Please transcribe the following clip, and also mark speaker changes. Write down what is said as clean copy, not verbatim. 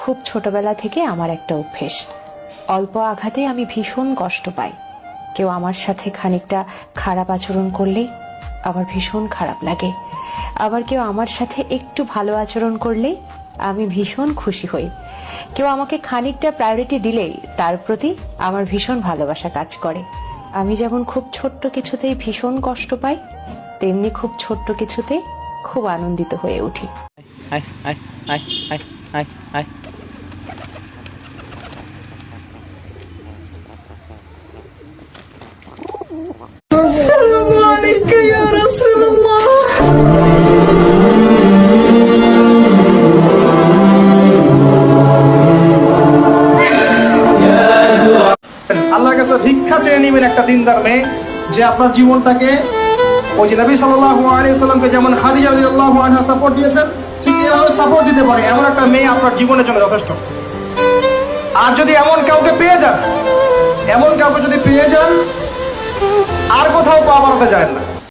Speaker 1: খুব ছোটবেলা থেকে আমার একটা অভ্যেস, অল্প আঘাতে আমি ভীষণ কষ্ট পাই। কেউ আমার সাথে খানিকটা খারাপ আচরণ করলেই আমার ভীষণ খারাপ লাগে, আবার কেউ আমার সাথে একটু ভালো আচরণ করলেই আমি ভীষণ খুশি হই। কেউ আমাকে খানিকটা প্রায়োরিটি দিলেই তার প্রতি আমার ভীষণ ভালোবাসা কাজ করে। আমি যেমন খুব ছোট্ট কিছুতেই ভীষণ কষ্ট পাই, তেমনি খুব ছোট্ট কিছুতে খুব আনন্দিত হয়ে উঠি।
Speaker 2: السلام عليك يا رسول الله.
Speaker 3: আল্লাহর কাছে ভিক্ষা চেয়ে নেবেন একটা দিনদার মেয়ে, যে আপনার জীবনটাকে ওই যে নবী সাল্লাল্লাহু আলাইহি ওয়াসাল্লামকে যেমন খাদিজা রাদিয়াল্লাহু আনহা সাপোর্ট দিয়েছেন, ঠিক এইভাবে সাপোর্ট দিতে পারে এমন একটা মেয়ে আপনার জীবনের জন্য যথেষ্ট। আর যদি এমন কাউকে পেয়ে যান, আর কোথাও পা বাড়াতে যায় না।